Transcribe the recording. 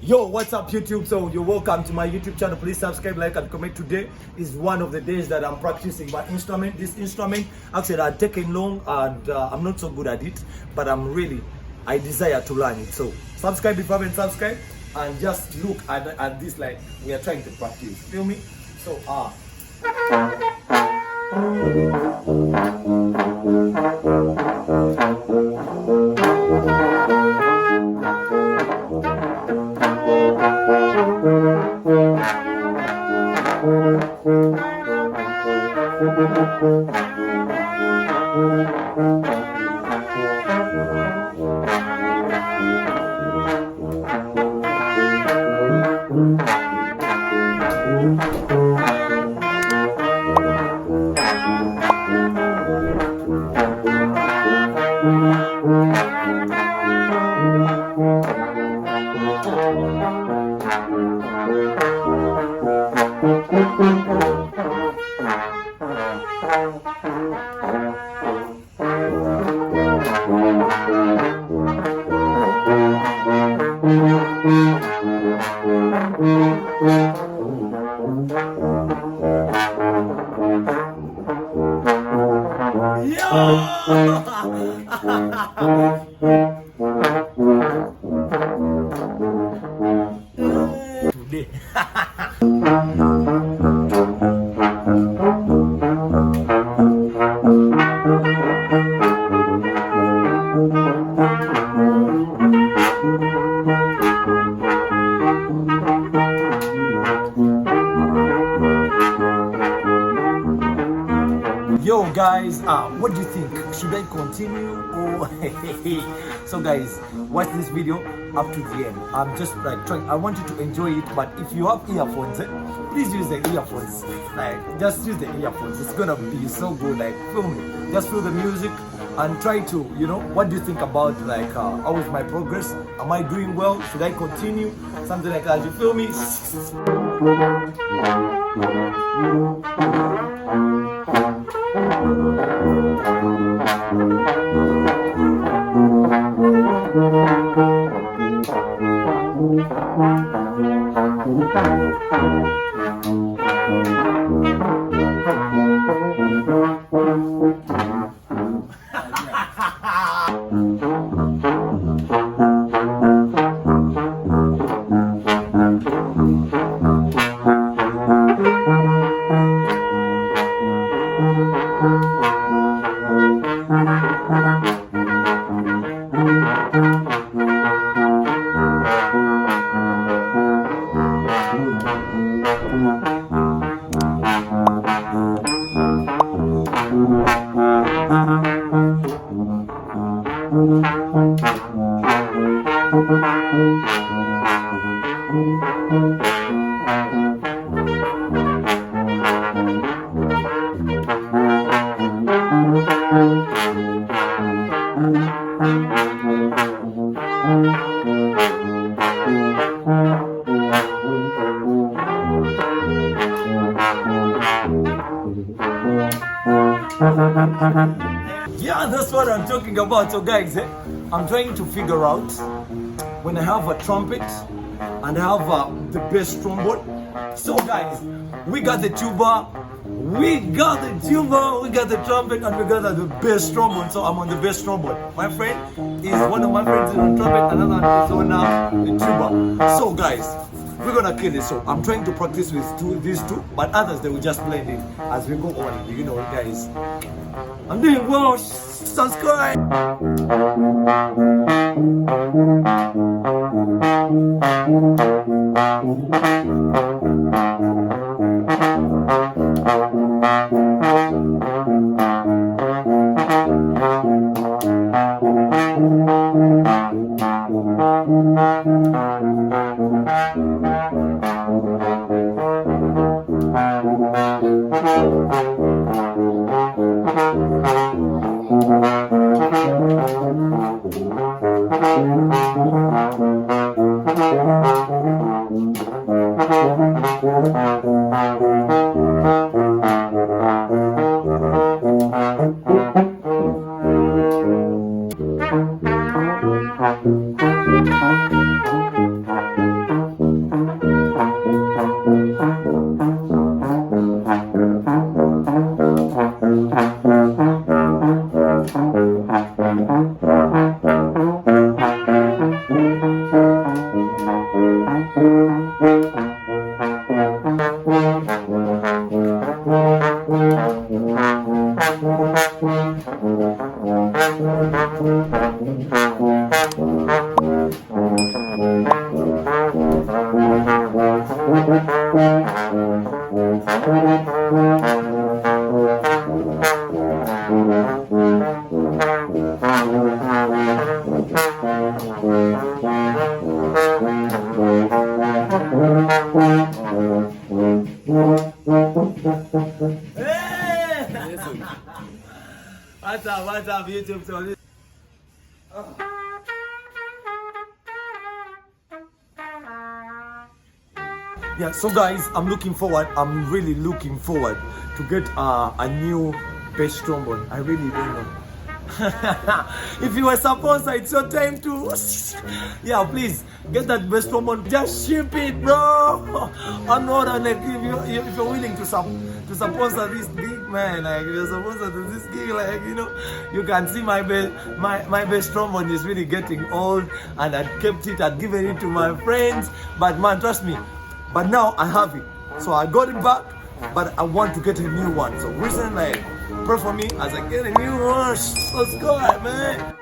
Yo, what's up YouTube? So you're welcome to my YouTube channel. Please subscribe, like and comment. Today is one of the days that I'm practicing my instrument. This instrument actually had taken long and I'm not so good at it, but I desire to learn it. So subscribe if you haven't subscribed and just look at this like we are trying to practice. Feel me? So today. Yo guys, what do you think? Should I continue or so guys, watch this video up to the end. I'm just like trying, I want you to enjoy it, but if you have earphones, please use the earphones. Like just use the earphones. It's gonna be so good. Like feel me, just feel the music and try to, what do you think about like how is my progress? Am I doing well? Should I continue? Something like that. You feel me? Yeah, that's what I'm talking about. So guys, I'm trying to figure out when I have a trumpet and I have the bass trombone. So guys, we got the tuba, we got the trumpet, and we got the bass trombone. So I'm on the bass trombone. My friend is one of my friends is on trumpet, another one is on the tuba. So guys, we're gonna kill it. So I'm trying to practice with these two, but others they will just blend it as we go on. Guys, I'm doing well. Subscribe. What's up, YouTube? So yeah, so guys, I'm really looking forward to get a new bass trombone. I really don't know. If you are sponsor, it's your time to yeah, please get that bass trombone. Just ship it, bro. I'm not like if you're willing to sponsor this gig, man. Like if you're sponsor to this gig, like you can see my bass trombone is really getting old, and I'd kept it, I'd given it to my friends, but man, trust me. But now I have it, so I got it back, but I want to get a new one. So recently, pray for me as I get a new one. Let's go, man.